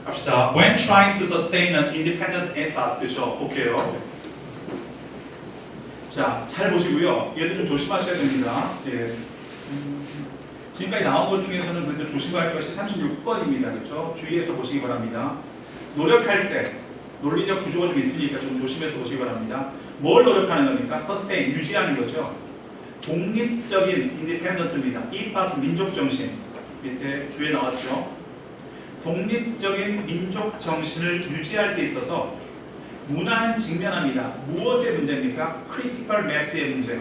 갑시다. When trying to sustain an independent ethos, 그렇죠? 볼게요. 자, 잘 보시고요. 얘들 좀 조심하셔야 됩니다. 예. 지금까지 나온 것 중에서는 그래도 조심할 것이 36번입니다. 그렇죠? 주의해서 보시기 바랍니다. 노력할 때 논리적 구조가 좀 있으니까 좀 조심해서 보시기 바랍니다. 뭘 노력하는 겁니까? sustain, 유지하는 거죠. 독립적인 independent입니다. ethos, 민족 정신. 밑에 주에 나왔죠. 독립적인 민족 정신을 유지할 때 있어서 문화는 직면합니다. 무엇의 문제입니까? critical mass의 문제.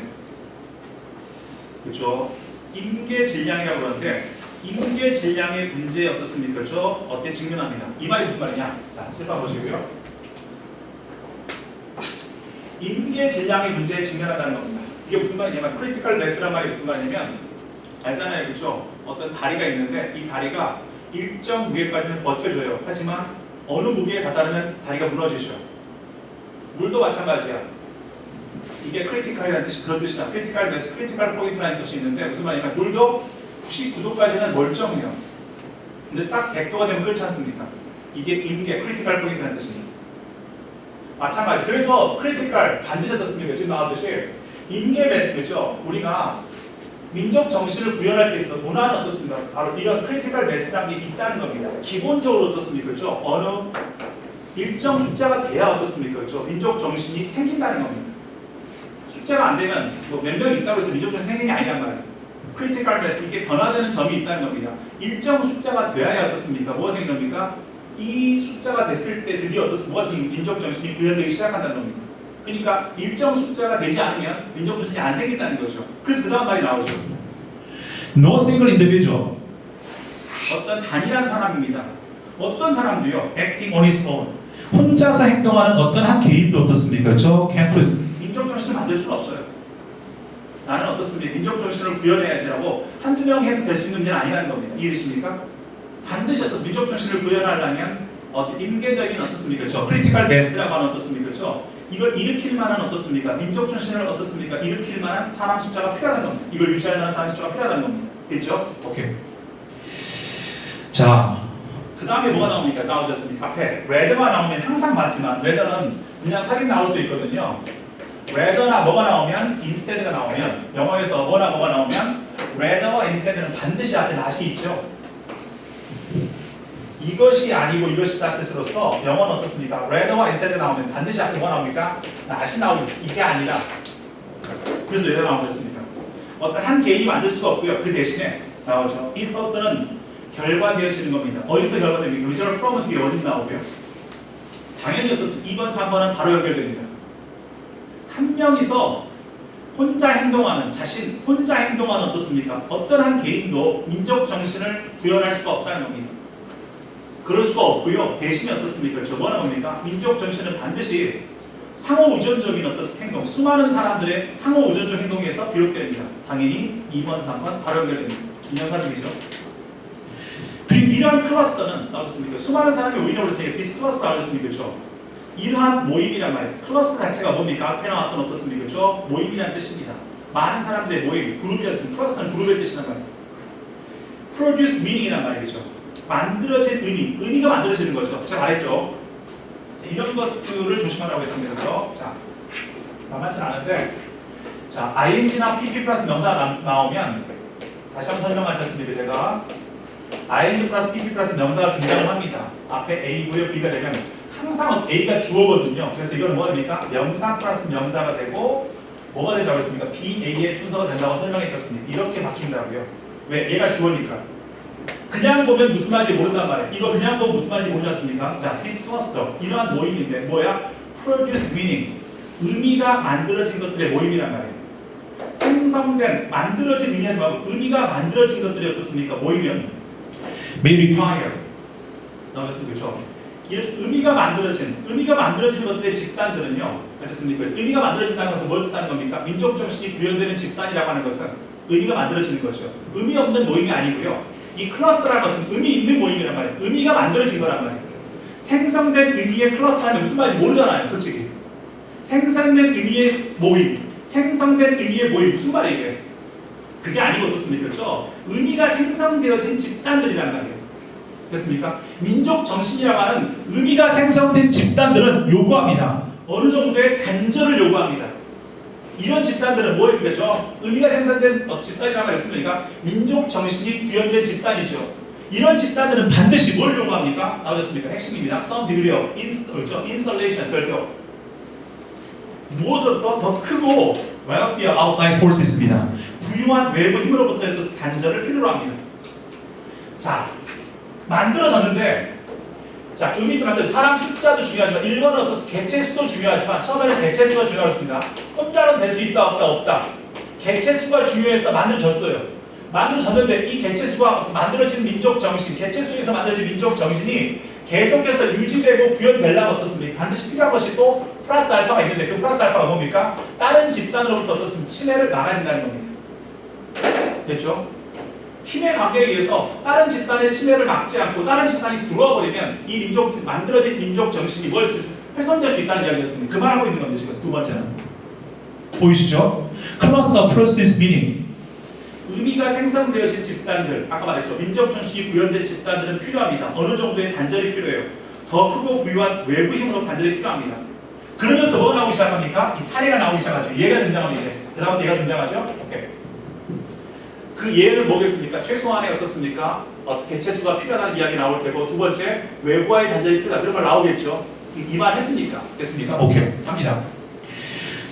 그렇죠? 임계 질량이라고 그러는데 임계 질량의 문제에 어떻습니까? 그렇죠? 어떻게 직면합니다. 이 말이 무슨 말이냐? 자, 실파 보시고요. 임계 질량의 문제에 직면한다는 겁니다. 이게 무슨 말이냐면 critical mass란 말이 무슨 말이냐면 알잖아요. 그렇죠? 어떤 다리가 있는데 이 다리가 일정 무게까지는 버텨줘요. 하지만 어느 무게에 다다르면 다리가 무너지죠. 물도 마찬가지야. 이게 크리티컬이라는 뜻이 그런 뜻이다. 크리티컬 매스, 크리티컬 포인트라는 뜻이 있는데 무슨 말이냐면 물도 99도까지는 멀쩡해요. 근데 딱 100도가 되면 끓지 않습니까? 이게 임계, 크리티컬 포인트라는 뜻입니다. 마찬가지. 그래서 크리티컬 반드시 어떻습니까? 지금 나왔듯이 임계 매스, 그렇죠? 우리가 민족 정신을 구현할 때 있어 문화는 어떻습니까? 바로 이런 크리티컬 매스라는 게 있다는 겁니다. 기본적으로 어떻습니까? 그렇죠? 어느 일정 숫자가 돼야 어떻습니까? 그렇죠? 민족 정신이 생긴다는 겁니다. 숫자가 안 되면 뭐 몇 명이 있다고 해서 민족 정신이 생기는 게 아니란 말이에요. 크리티컬 매스, 이게 변화되는 점이 있다는 겁니다. 일정 숫자가 되어야 어떻습니까? 뭐가 생긴 겁니까? 이 숫자가 됐을 때 드디어 어떻습니까? 뭐가 생긴 민족 정신이 구현되기 시작한다는 겁니다. 그러니까 일정 숫자가 되지 않으면 민족 정신이 안 생긴다는 거죠. 그래서 그 다음 말이 나오죠. No single individual. 어떤 단일한 사람입니다. 어떤 사람도요. Acting on his own. 혼자서 행동하는 어떤 한 개인도 어떻습니까? 그렇죠? Can't 민족 정신을 만들 수는 없어요. 나는 어떻습니까? 민족 정신을 구현해야지라고 한두 명 해서 될 수 있는 문제는 아니라는 겁니다. 이해되십니까? 반드시 어떻습니까? 민족 정신을 구현하려면 임계적인 어떻습니까? 그렇죠? 크리티컬 매스라고 하는 어떻습니까? 그렇죠? 이걸 일으킬 만한 어떻습니까? 민족 정신을 어떻습니까? 일으킬 만한 사람 숫자가 필요하다는 겁니다. 이걸 유지할 만한 사람 숫자가 필요하다는 겁니다. 됐죠? 오케이. 자, 그 다음에 뭐가 나옵니까? 나오지 않습니까? 앞에 whether가 나오면 항상 맞지만 whether는 그냥 살인 나올 수도 있거든요. whether나 뭐가 나오면 instead가 나오면 영어에서 뭐나 뭐가 나오면 whether와 instead는 반드시 앞에 not이 있죠. 이것이 아니고 이것이다 뜻으로서 영어는 어떻습니까? whether와 instead가 나오면 반드시 앞에 뭐가 나옵니까? not이 나오고 있습니다. 이게 아니라 그래서 whether 나오고 있습니다. 어떤 한 개인이 만들 수가 없고요. 그 대신에 나오죠. 이 though트는 결과되어지는 겁니다. 어디서 결과됩니까? original from은 뒤에 어디 나오고요. 당연히 어떻습니까? 2번, 3번은 바로 연결됩니다. 한 명이서 혼자 행동하는 자신, 혼자 행동하는 어떻습니까? 어떤 한 개인도 민족 정신을 구현할 수가 없다는 겁니다. 그럴 수가 없고요. 대신에 어떻습니까? 저거는 뭡니까? 민족 정신은 반드시 상호 의존적인 어떤 행동, 수많은 사람들의 상호 의존적 행동에서 비롯됩니다. 당연히 2번, 3번 바로 연결됩니다. 인형사람이죠. 그리고 이러한 클러스터는 나오셨습니까? 수많은 사람이 오인을 올렸으니까 디스클러스터 나오셨습니까? 그렇죠? 이러한 모임이란 말이에요. 클러스터 자체가 뭡니까? 앞에 나왔던 어떻습니까? 그렇죠? 모임이란 뜻입니다. 많은 사람들의 모임, 그룹이었습니다. 클러스터는 그룹의 뜻이란 말이에요. produce meaning이란 말이죠. 만들어진 의미, 의미가 만들어지는 거죠. 제가 말했죠. 이런 것들을 조심하라고 했습니다. 그렇죠? 자, 만만치 않은데, 자, ing나 pp 플러스 명사가 나오면 다시 한번 설명하셨습니다. 제가 ing 플러스 pp 플러스 명사가 등장을 합니다. 앞에 a고요, b가 되면 항상 a가 주어거든요. 그래서 이건 뭐가 됩니까? 명사 플러스 명사가 되고 뭐가 된다고 했습니까? ba의 순서가 된다고 설명했었습니다. 이렇게 바뀐다고요. 왜? 얘가 주어니까. 그냥 보면 무슨 말인지 모른단 말이에요. 이거 그냥 보면 무슨 말인지 모르지 않습니까? 자, this cluster, 이러한 모임인데 뭐야? produce meaning, 의미가 만들어진 것들의 모임이란 말이에요. 생성된, 만들어진 의미가 뭐고 의미가 만들어진 것들이 어떻습니까? 모이면 may require, 나왔습니다. 그렇죠? 이런 의미가 만들어진 것들의 집단들은요, 어떻습니까? 의미가 만들어진다는 것은 뭘 뜻하는 겁니까? 민족 정신이 구현되는 집단이라고 하는 것은 의미가 만들어지는 거죠. 의미 없는 모임이 아니고요. 이 클러스터라는 것은 의미 있는 모임이란 말이에요. 의미가 만들어진 거란 말이에요. 생성된 의미의 클러스터는 무슨 말인지 모르잖아요, 솔직히. 생성된 의미의 모임, 생성된 의미의 모임 무슨 말이에요 이게? 그게 아니고 어떻습니까? 그렇죠? 의미가 생성되어진 집단들이란 말이에요. 됐습니까? 민족 정신이라고 하는 의미가 생성된 집단들은 요구합니다. 어느 정도의 단절을 요구합니다. 이런 집단들은 뭐겠죠? 의미가 생성된 집단이라고 말했습니까? 민족 정신이 구현된 집단이죠. 이런 집단들은 반드시 뭘 요구합니까? 나오셨습니까? 핵심입니다. Some degree of installation, 별표. 무엇으로부터 더 크고 wealthier outside forces입니다. 부유한 외부 힘으로부터의 단절을 필요로 합니다. 자, 만들어졌는데, 자, 의미도 만들 사람 숫자도 중요하지만 1번은 어떻습니까? 개체 수도 중요하지만 처음에는 개체 수가 중요했습니다. 혼자는 될 수 있다, 없다. 개체 수가 중요해서 만들어졌어요. 만들어졌는데 이 개체 수가 만들어진 민족 정신, 개체 수에서 만들어진 민족 정신이 계속해서 유지되고 구현되려면 어떻습니까? 반드시 필요한 것이 또 플러스 알파가 있는데 그 플러스 알파가 뭡니까? 다른 집단으로부터 어떻습니까? 침해를 막아야 된다는 겁니다. 됐죠? 힘의 관계에 의해서 다른 집단의 침해를 막지 않고 다른 집단이 들어와 버리면 이 민족, 만들어진 민족 정신이 훼손될 수 있다는 이야기였습니다. 그 말하고 있는 겁니다. 지금 두 번째는. 보이시죠? Cluster process meaning. 의미가 생성되어진 집단들, 아까 말했죠. 민족 정신이 구현된 집단들은 필요합니다. 어느 정도의 단절이 필요해요. 더 크고 부유한 외부 힘으로 단절이 필요합니다. 그러면서 뭐가 나오기 시작합니까? 이 사례가 나오기 시작하죠. 얘가 등장하면 이제 그 다음 얘가 등장하죠. 오케이. 그 예는 뭐겠습니까? 최소한의 어떻습니까? 개체수가 필요하다는 이야기 나올 테고 두 번째 외부와의 단절이 필요하다. 그런 말 나오겠죠. 이 말 했습니까? 됐습니까? 오케이. 갑니다.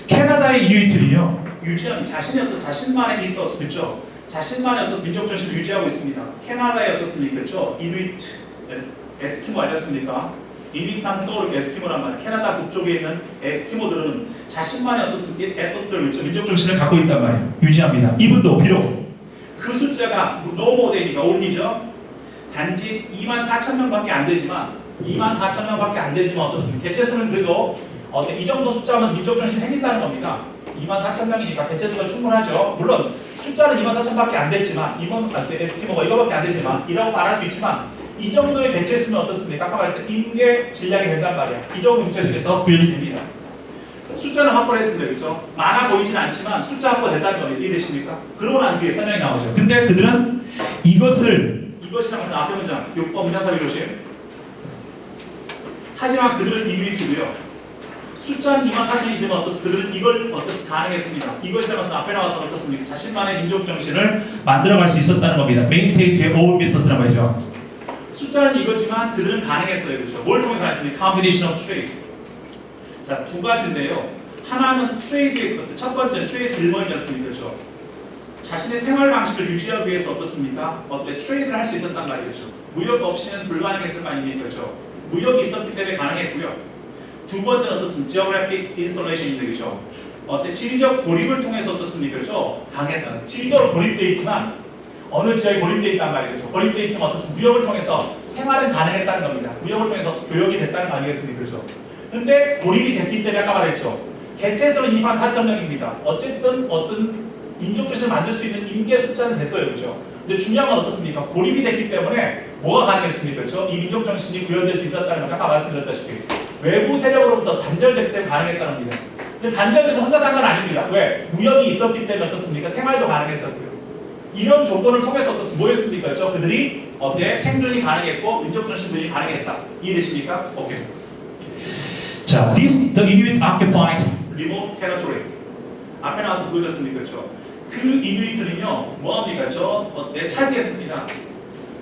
캐나다의 이누이트는요. 유지하는 자신만의 이토스 그렇죠? 자신만의 민족 정신을 유지하고 있습니다. 캐나다의 어떻습니까? 그렇죠? 이누이트 에스키모 아니었습니까? 이누이트 하면 떠오르게 에스키모란 말이에요. 캐나다 북쪽에 있는 에스키모들은 자신만의 어떻습니까? 에토스를 그렇죠? 민족 정신을 갖고 있단 말이에요. 유지합니다. 이분도 비록 그 숫자가 노모데니까 올리죠. 단지 24,000명밖에 안 되지만 24,000명밖에 안 되지만 어떻습니까? 개체수는 그래도 이 정도 숫자면 민족 정신이 생긴다는 겁니다. 24,000명이니까 개체수가 충분하죠. 물론 숫자는 24,000밖에 안 됐지만 이번 에스키모가 이거밖에 안 되지만 이라고 말할 수 있지만 이 정도의 개체수는 어떻습니까? 아까 말했던 임계 질량이 된단 말이야. 이 정도 개체수에서 구현이 됩니다. 숫자는 확보를 했습니다. 그렇죠? 많아 보이진 않지만 숫자 확보가 됐다는 겁니다. 이해되십니까? 그러고 난 뒤에 설명이 나오죠. 근데 그들은 이것이라고 해서 앞에 문장 6번 문장삽입 조심. 하지만 그들은 이누이트고요. 숫자는 24,000이지만 그들은 이걸 가능했습니다. 이것이라고 해서 앞에 나왔던 어떻습니까? 자신만의 민족 정신을 만들어갈 수 있었다는 겁니다. Maintain their own methods라고 하죠. 숫자는 이거지만 그들은 가능했어요. 그렇죠? 뭘 통해서 가능했습니까? Combination of trade. 자, 두 가지인데요. 하나는 트레이드의 첫 번째 트레이드 1번이었습니다. 그렇죠? 자신의 생활 방식을 유지하기 위해서 어떻습니까? 트레이드를 할 수 있었단 말이죠. 무역 없이는 불가능했을 거 아닙니까? 그렇죠? 무역이 있었기 때문에 가능했고요. 두 번째는 어떻습니까? Geographic installation인데 그렇죠? 지리적 고립을 통해서 어떻습니까? 그렇죠? 강했다. 지리적으로 고립되어 있지만 어느 지역에 고립되어 있단 말이죠. 고립되어 있지만 어떻습니까? 무역을 통해서 생활은 가능했다는 겁니다. 무역을 통해서 교역이 됐다는 거 아니겠습니까? 그렇죠? 근데 고립이 됐기 때문에 아까 말했죠. 개체수는 24,000명입니다. 어쨌든 어떤 민족 정신을 만들 수 있는 임계 숫자는 됐어요. 그렇죠? 근데 중요한 건 어떻습니까? 고립이 됐기 때문에 뭐가 가능했습니까? 그렇죠? 이 민족 정신이 구현될 수 있었다는 건 아까 말씀드렸다시피 외부 세력으로부터 단절됐기 때문에 가능했다는 겁니다. 근데 단절돼서 혼자 산 건 아닙니다. 왜? 무역이 있었기 때문에 어떻습니까? 생활도 가능했었고요. 이런 조건을 통해서 뭐였습니까? 그렇죠? 그들이 생존이 가능했고 민족 정신 구현이 가능했다. 이해되십니까? 오케이. 자, the Inuit occupied remote territory. 앞에 나와도 보여줬습니까? 그렇죠? 그 이누이트는요, 뭐합니까? 차지했습니다.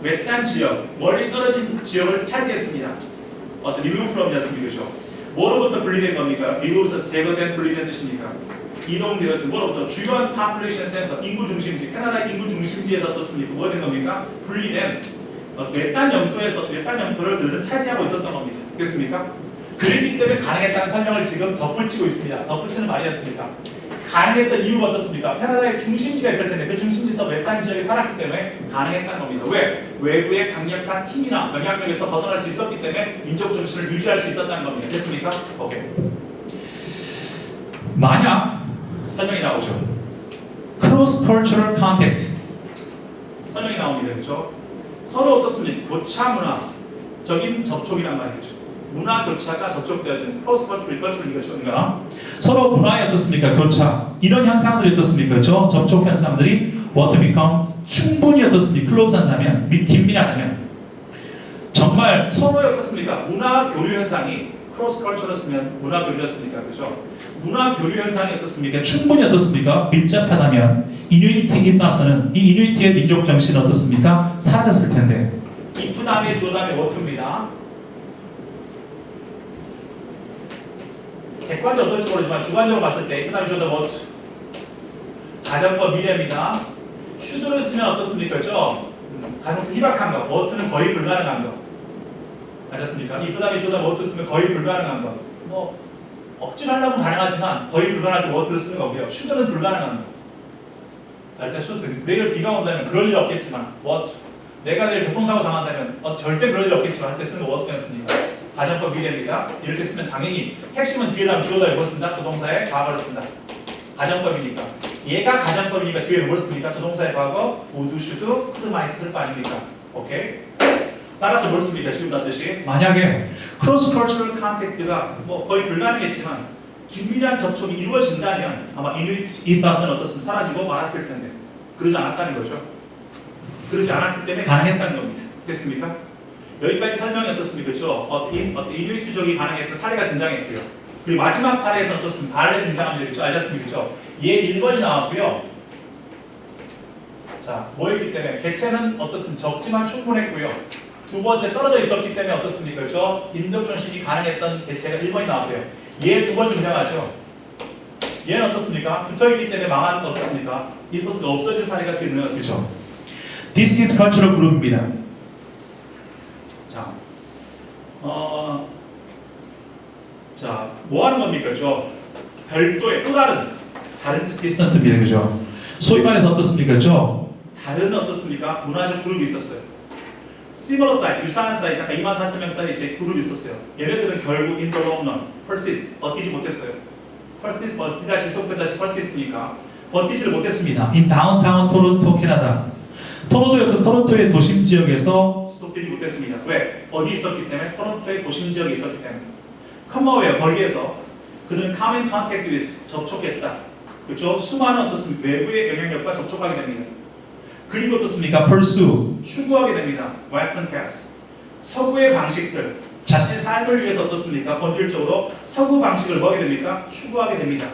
외딴 지역, 멀리 떨어진 지역을 차지했습니다. remove from이었습니다. 그렇죠? 뭐로부터 분리된 겁니까? remove에서 제거된, 분리된 뜻입니까? 이동되었습니다. 뭐로부터? 주요한 population center, 인구 중심지, 캐나다 인구 중심지에서 어떻습니까? 뭐가 된 겁니까? 분리된 외딴 영토를 그들은 차지하고 있었던 겁니다. 됐습니까? 그랬기 때문에 가능했다는 설명을 지금 덧붙이고 있습니다. 덧붙이는 말이었습니다. 가능했던 이유가 어떻습니까? 캐나다의 중심지가 있을 텐데 그 중심지에서 외딴 지역에 살았기 때문에 가능했다는 겁니다. 왜? 외부의 강력한 힘이나 영향력에서 벗어날 수 있었기 때문에 민족 정신을 유지할 수 있었다는 겁니다. 됐습니까? 오케이. 만약 설명이 나오죠. Cross cultural contact 설명이 나옵니다. 그렇죠? 서로 어떻습니까? 교차 문화적인 접촉이란 말이죠. 문화 교차가 접촉되어진 크로스컬처럴 서로 문화에 어떻습니까? 교차 이런 현상들이 어떻습니까? 그렇죠? 접촉 현상들이 what become 충분히 어떻습니까? close 한다면 긴밀하다면 정말 서로의 어떻습니까? 문화 교류 현상이 크로스 컬처를 쓰면 문화 교류였습니까? 그죠? 문화 교류 현상이 어떻습니까? 충분히 어떻습니까? 밀접하다면 이누이트 입맛은 이 이누이트의 민족 정신은 어떻습니까? 사라졌을 텐데 if 다음에 주어 다음에 what입니다. 객관적으로 어떨지 모르지만 주관적으로 봤을 때 if 다음에 주어 다음에 what 가정법 미래입니다. should를 쓰면 어떻습니까? 그죠? 가능성 희박한 거, what는 거의 불가능한 거 알았습니까? if 다음에 주어 다음에 what 쓰면 거의 불가능한 거 뭐 억지로 하려면 가능하지만 거의 불가능할 때 what를 쓰는 거고요. should는 불가능한 거 일단 should 내일 비가 온다면 그럴 일 없겠지만 what 내가 내일 교통사고 당한다면 절대 그럴 일 없겠지만 할 때 쓰는 거 what가 쓰니까 가정법 미래입니다. 이렇게 쓰면 당연히 핵심은 뒤에다 주어다 뭘 쓴다? 조동사의 과거를 쓴다. 가정법이니까 얘가 가정법이니까 뒤에 뭘 씁니까? 조동사의 과거 would, should, could, might 쓸 거 아닙니까? 오케이? 따라서 뭘 씁니까? 지금 봤듯이 만약에 크로스 컬처럴 컨택트가 뭐 거의 불가능했지만 긴밀한 접촉이 이루어진다면 아마 이 단어는 어떻습니까? 사라지고 말았을 텐데 그러지 않았다는 거죠. 그러지 않았기 때문에 가능했다는 겁니다. 됐습니까? 여기까지 설명이 어떻습니까? 그렇죠? 이누이트족이 가능했던 사례가 등장했고요. 그리고 마지막 사례에서 어떻습니까? 발레 등장한 적이 있죠. 알았습니까? 그렇죠? 얘 1번이 나왔고요. 자, 뭐였기 때문에 개체는 어떻습니까? 적지만 충분했고요. 두 번째 떨어져 있었기 때문에 어떻습니까? 그렇죠? 인적 정신이 가능했던 개체가 1번이 나왔고요. 얘 두 번째 등장하죠. 얘는 어떻습니까? 붙어있기 때문에 망한 어떻습니까? 이 소스가 없어진 사례가 뒤에 있는 거죠. Distinct cultural group입니다. 자, 뭐 하는 겁니까? 그죠? 별도의 또 다른 디스턴트입니다. 그죠? 소위 말해서 어떻습니까? 그죠? 다른 어떻습니까? 문화적 그룹이 있었어요. similar size, 유사한 사이즈, 아까 24,000명 사이즈의 그룹이 있었어요. 얘네들은 결국 in the long run, persist, 버티지 못했어요. 버티다 지속되다 persist니까 버티지를 못했습니다. in downtown 토론토, 캐나다. 토론토의 도심 지역에서 지속되지 못했습니다. 왜? 어디 있었기 때문에? 토론토의 도심 지역에 있었기 때문에. 컴머웨어 거기에서 그들은 common contact with 접촉했다. 그렇죠? 수많은 어떻습니까? 외부의 영향력과 접촉하게 됩니다. 그리고 어떻습니까? pursue 추구하게 됩니다. western paths 서구의 방식들 자신의 삶을 위해서 어떻습니까? 본질적으로 서구 방식을 뭐하게 됩니까? 추구하게 됩니다.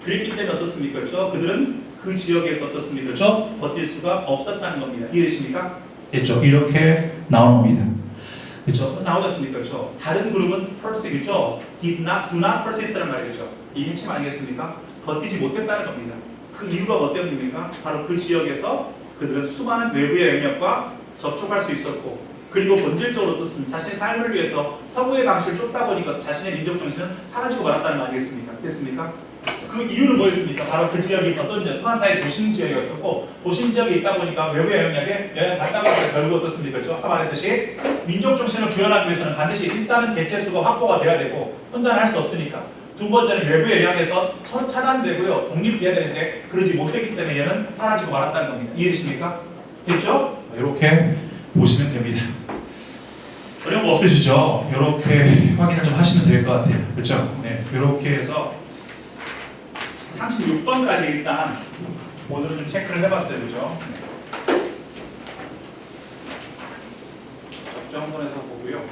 그랬기 때문에 어떻습니까? 그렇죠? 그들은 그 지역에서 어떻습니까? 그렇죠? 버틸 수가 없었다는 겁니다. 이해되십니까? 됐죠? 이렇게 나오는 겁니다. 그렇죠? 나오겠습니까? 그렇죠? 다른 그룹은 persist, 그렇죠? do not persist라는 말이죠. 이게 핵심 아니겠습니까? 버티지 못했다는 겁니다. 그 이유가 뭐 때문입니까? 바로 그 지역에서 그들은 수많은 외부의 영역과 접촉할 수 있었고 그리고 본질적으로 어떻습니까? 자신의 삶을 위해서 서구의 방식을 쫓다 보니까 자신의 민족 정신은 사라지고 말았다는 말이겠습니까? 됐습니까? 그 이유는 뭐였습니까? 바로 그 지역이 어떤 지역, 토론토의 도심 지역이었었고 도심 지역에 있다 보니까 외부의 영역에 영향을 받다 보니까 결국 어떻습니까? 그렇죠? 아까 말했듯이 민족 정신을 구현하기 위해서는 반드시 일단은 개체 수가 확보가 돼야 되고 혼자는 할 수 없으니까 두 번째는 외부의 영향에서 차단되고요. 독립돼야 되는데 그러지 못했기 때문에 얘는 사라지고 말았다는 겁니다. 이해되십니까? 됐죠? 이렇게 보시면 됩니다. 어려운 거 없으시죠? 이렇게 확인을 좀 하시면 될 것 같아요. 그렇죠? 네, 이렇게 해서 36번까지 일단 모두를 좀 체크를 해봤어요. 그죠? 네. 적정선에서 보고요.